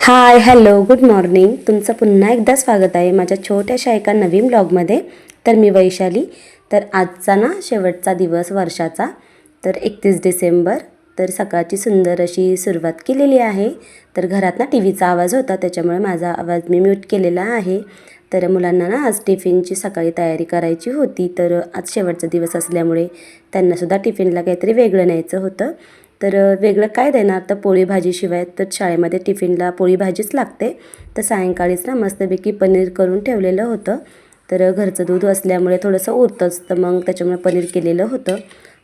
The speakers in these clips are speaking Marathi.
Hi hello good morning. तुमचं पुन्हा एकदा स्वागत आहे माझ्या छोट्याशा एका नवीन ब्लॉगमध्ये. तर मी वैशाली. तर आजचा ना शेवटचा दिवस वर्षाचा, तर 31 डिसेंबर. तर सकाळची सुंदर अशी सुरुवात केलेली आहे. तर घरात ना टी व्हीचा आवाज होता, त्याच्यामुळे माझा आवाज मी म्यूट केलेला आहे. तर मुलांना ना आज टिफिनची सकाळी तयारी करायची होती. तर आज शेवटचा दिवस असल्यामुळे त्यांनासुद्धा टिफिनला काहीतरी वेगळं न्यायचं होतं. तर वेगळं काय देणार, तर पोळी भाजीशिवाय तर शाळेमध्ये टिफिनला पोळी भाजीच लागते. तर सायंकाळीच ना मस्तपैकी पनीर करून ठेवलेलं होतं. तर घरचं दूध असल्यामुळे थोडंसं उरतंच, तर मग त्याच्यामुळे पनीर केलेलं होतं.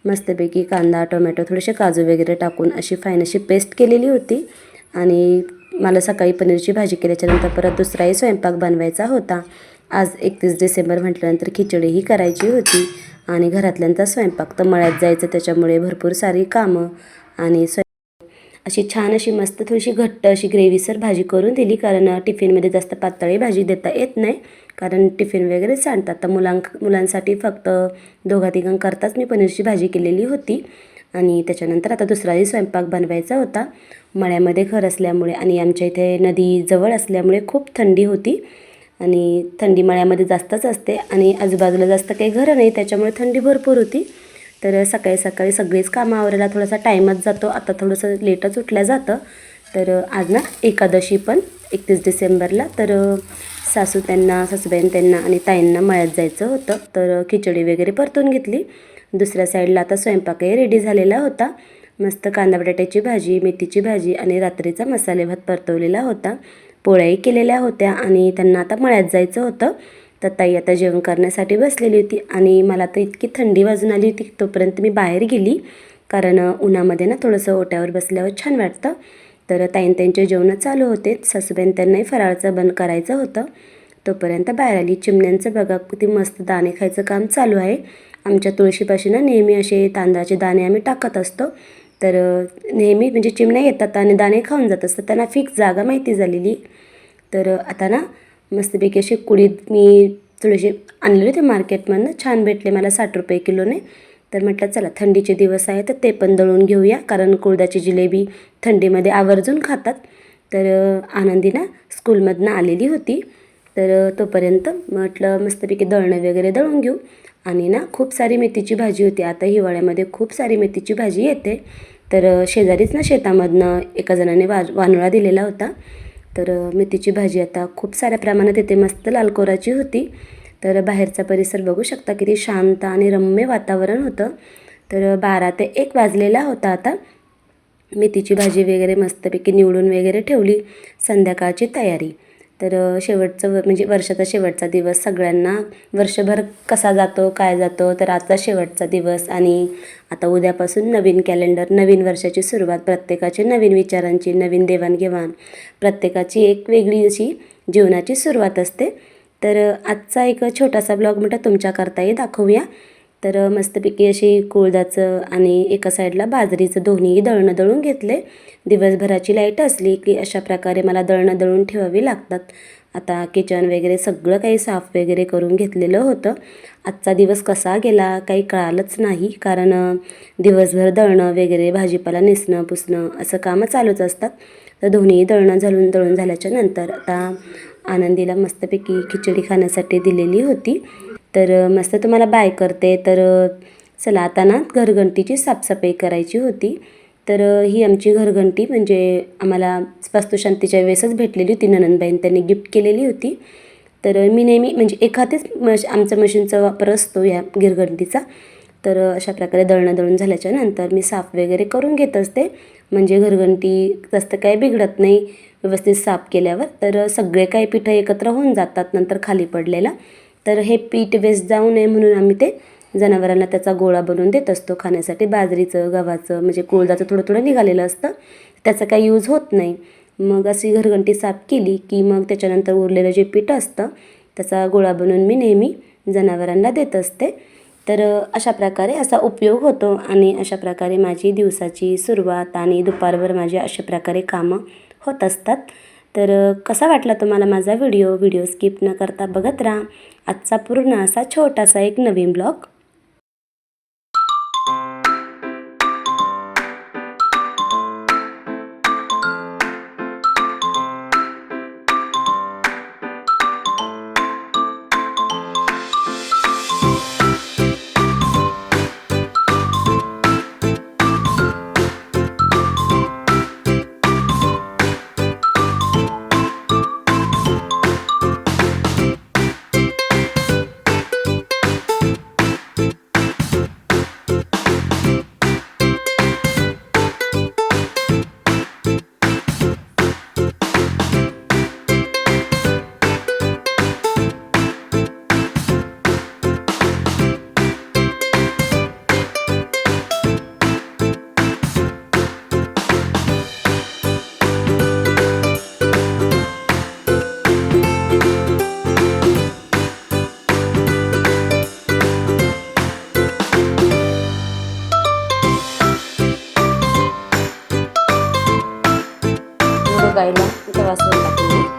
मस्तपैकी कांदा टोमॅटो थोडेसे काजू वगैरे टाकून अशी फाईन अशी पेस्ट केलेली होती. आणि मला सकाळी पनीरची भाजी केल्याच्यानंतर परत दुसराही स्वयंपाक बनवायचा होता. आज 31 डिसेंबर म्हटल्यानंतर खिचडीही करायची होती. आणि घरातल्यांचा स्वयंपाक तर मळ्यात जायचं, त्याच्यामुळे भरपूर सारी कामं. आणि अशी छान अशी मस्त थोडीशी घट्ट अशी ग्रेव्हीसर भाजी करून दिली, कारण टिफिनमध्ये जास्त पातळी भाजी देता येत नाही, कारण टिफिन वगैरे सांडतात. तर मुलांसाठी फक्त दोघा तिघांकरताच मी पनीरची भाजी केलेली होती. आणि त्याच्यानंतर आता दुसराही स्वयंपाक बनवायचा होता. मळ्यामध्ये घर असल्यामुळे आणि आमच्या इथे नदी जवळ असल्यामुळे खूप थंडी होती. आणि थंडी मळ्यामध्ये जास्तच असते आणि आजूबाजूला जास्त काही घरं नाही, त्याच्यामुळे थंडी भरपूर होती. तर सकाळी सकाळी सगळीच कामं आवरायला थोडासा टाईमच जातो. आता थोडंसं लेटच उठलं जातं. तर आज ना एकादशी पण 31 डिसेंबरला. तर सासूबाईं त्यांना आणि ताईंना मळ्यात जायचं होतं. तर खिचडी वगैरे परतून घेतली. दुसऱ्या साईडला आता स्वयंपाकही रेडी झालेला होता. मस्त कांदा बटाट्याची भाजी, मेथीची भाजी आणि रात्रीचा मसाले भात परतवलेला होता. पोळ्याही केलेल्या होत्या आणि त्यांना आता मळ्यात जायचं होतं. तर ताई आता जेवण करण्यासाठी बसलेली होती आणि मला तर इतकी थंडी वाजून आली होती, तोपर्यंत मी बाहेर गेली, कारण उन्हामध्ये ना थोडंसं ओट्यावर बसल्यावर छान वाटतं. तर त्यांचे जेवणं चालू होते. सासूबाईं त्यांनाही फराळाचं बंद करायचं होतं. तोपर्यंत बाहेर आली. चिमण्यांचं बघा किती मस्त दाणे खायचं काम चालू आहे. आमच्या तुळशीपाशी ना नेहमी असे तांदळाचे दाणे आम्ही टाकत असतो. तर नेहमी म्हणजे चिमण्या येतात आणि दाणे खाऊन जात असतात. त्यांना फिक्स जागा माहिती झालेली. तर आता ना मस्तपैकी असे कुडीत मी थोडेसे आणलेले होते मार्केटमधनं, छान भेटले मला 60 रुपये किलोने. तर म्हटलं चला थंडीचे दिवस आहे तर ते पण दळून घेऊया, कारण कुळदाची जिलेबी थंडीमध्ये आवर्जून खातात. तर आनंदी ना स्कूलमधनं आलेली होती. तर तोपर्यंत म्हटलं मस्तपैकी दळणं वगैरे दळून घेऊ. आणि ना खूप सारी मेथीची भाजी होती. आता हिवाळ्यामध्ये खूप सारी मेथीची भाजी येते. तर शेजारीच ना शेतामधनं एका जणाने वानोळा दिलेला होता. तर मेथीची भाजी आता खूप साऱ्या प्रमाणात येते. मस्त लाल कोराची होती. तर बाहेरचा परिसर बघू शकता किती शांत आणि रम्य वातावरण होतं. तर 12 ते 1 वाजलेला होता आता. मेथीची भाजी वगैरे मस्तपैकी निवडून वगैरे ठेवली. संध्याकाळची तयारी. तर शेवटचं म्हणजे वर्षाचा शेवटचा दिवस सगळ्यांना वर्षभर कसा जातो काय जातो, तर आजचा शेवटचा दिवस आणि आता उद्यापासून नवीन कॅलेंडर, नवीन वर्षाची सुरुवात. प्रत्येकाची नवीन विचारांची, नवीन देवाणघेवाण, प्रत्येकाची एक वेगळी अशी जीवनाची सुरुवात असते. तर आजचा एक छोटासा ब्लॉग म्हटलं तुमच्याकरताही दाखवूया. तर मस्तपैकी अशी कुळदाचं आणि एका साईडला बाजरीचं दोन्हीही दळणं दळून घेतले. दिवसभराची लाईट असली की अशा प्रकारे मला दळणं दळून ठेवावी लागतात. आता किचन वगैरे सगळं काही साफ वगैरे करून घेतलेलं होतं. आजचा दिवस कसा गेला काही कळालंच नाही, कारण दिवसभर दळणं वगैरे, भाजीपाला नेसणं पुसणं असं कामं चालूच असतात. तर दोन्ही दळणं दळून झाल्याच्या नंतर आता आनंदीला मस्तपैकी खिचडी खाण्यासाठी दिलेली होती. तर मस्त तुम्हाला बाय करते. तर चला आता ना घरघंटीची साफसफाई करायची होती. तर ही आमची घरघंटी म्हणजे आम्हाला वास्तुशांतीच्या वेळेसच भेटलेली होती. ननंदबाईंनी त्यांनी गिफ्ट केलेली होती. तर मी नेहमी म्हणजे एखादेच आमचं मशीनचा वापर असतो ह्या घरघंटीचा. तर अशा प्रकारे दळणं दळून झाल्याच्या नंतर मी साफ वगैरे करून घेत असते, म्हणजे घरघंटी जास्त काही बिघडत नाही व्यवस्थित साफ केल्यावर. तर सगळे काही पिठं एकत्र होऊन जातात नंतर खाली पडलेला. तर हे पीठ वेस्ट जाऊ नये म्हणून आम्ही ते जनावरांना त्याचा गोळा बनवून देत असतो खाण्यासाठी. बाजरीचं गव्हाचं म्हणजे कुळदाचं थोडं थोडं निघालेलं असतं, त्याचा काही यूज होत नाही. मग अशी घरघंटी साफ केली की मग त्याच्यानंतर उरलेलं जे पीठ असतं त्याचा गोळा बनवून मी नेहमी जनावरांना देत असते. तर अशा प्रकारे असा उपयोग होतो आणि अशा प्रकारे माझी दिवसाची सुरुवात आणि दुपारभर माझी अशा प्रकारे कामं होत असतात. तर कसा वाटला तुम्हाला माझा व्हिडिओ स्किप न करता बघत राहा. आजचा पूर्ण असा छोटासा एक नवीन ब्लॉग. गॅसवर टाकून.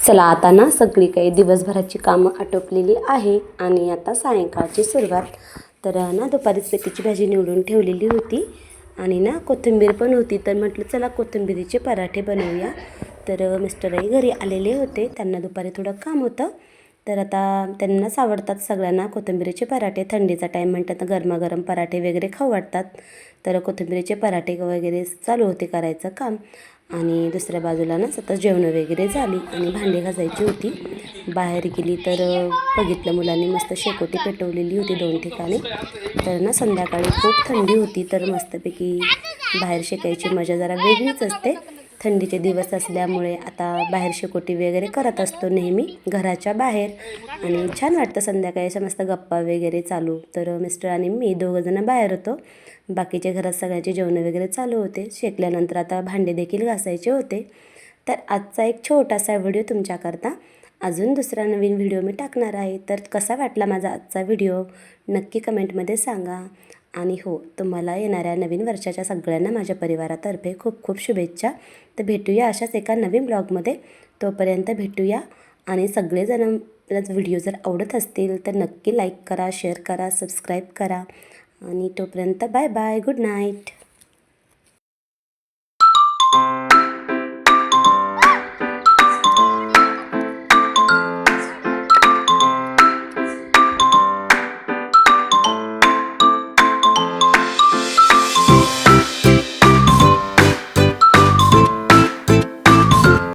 चला आता ना सगळी काही दिवसभराची कामं आटोपलेली आहे आणि आता सायंकाळची सुरुवात. तर ना दुपारीच मेथीची भाजी निवडून ठेवलेली होती आणि ना कोथिंबीर पण होती. तर म्हटलं चला कोथिंबीरीचे पराठे बनवूया. तर मिस्टरही घरी आलेले होते, त्यांना दुपारी थोडं काम होतं. तर आता त्यांनाच आवडतात सगळ्यांना कोथिंबीरीचे पराठे. थंडीचा टाईम म्हणतात गरमागरम पराठे वगैरे खाऊ वाटतात. तर कोथिंबीरीचे पराठे वगैरे चालू होते करायचं काम. आणि दुसऱ्या बाजूला ना सतत जेवणं वगैरे झाली आणि भांडी घासायची होती. बाहेर गेली तर बघितलं मुलांनी मस्त शेकोटी पेटवलेली होती 2 ठिकाणी. तर ना संध्याकाळी खूप थंडी होती, तर मस्तपैकी बाहेर शेकायची मजा जरा वेगळीच असते. थंडीचे दिवस असल्यामुळे आता बाहेर शेकोटी वगैरे करत असतो नेहमी घराच्या बाहेर आणि छान वाटतं संध्याकाळी अशा मस्त गप्पा वगैरे चालू. तर मिस्टर आणि मी दोघंजणं बाहेर होतो, बाकीचे घरात सगळ्यांचे जेवणं वगैरे चालू होते. शेकल्यानंतर आता भांडे देखील घासायचे होते. तर आजचा एक छोटासा व्हिडिओ तुमच्याकरता. अजून दुसरा नवीन व्हिडिओ मी टाकणार आहे. तर कसा वाटला माझा आजचा व्हिडिओ नक्की कमेंटमध्ये सांगा. आणि हो, तुम्हाला येणाऱ्या नवीन वर्षाच्या सगळ्यांना माझ्या परिवारातर्फे खूप खूप शुभेच्छा. तर भेटूया अशाच एका नवीन ब्लॉगमध्ये. तोपर्यंत भेटूया. आणि सगळेजण व्हिडिओ जर आवडत असतील तर नक्की लाईक करा, शेअर करा, सबस्क्राईब करा. आणि तोपर्यंत बाय बाय, गुड नाईट.